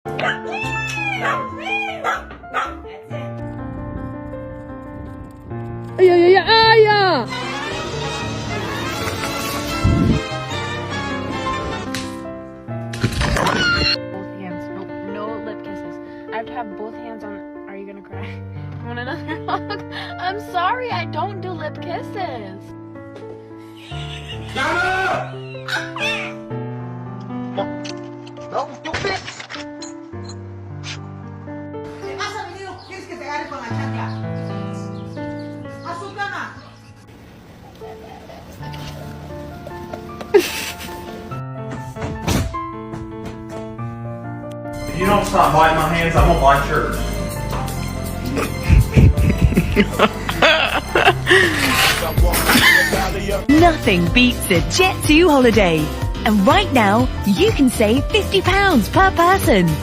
哎呀呀呀！哎呀！ Both hands. No lip kisses. I have to have both hands on. Are you gonna cry? You want another hug? I'm sorry, I don't do lip kisses. ¿Quieres que te agarre con la chancla? ¡Azúcar! If you don't stop biting my hands, I'm gonna bite yours. Nothing beats a Jet2 holiday. And right now, you can save £50 per person.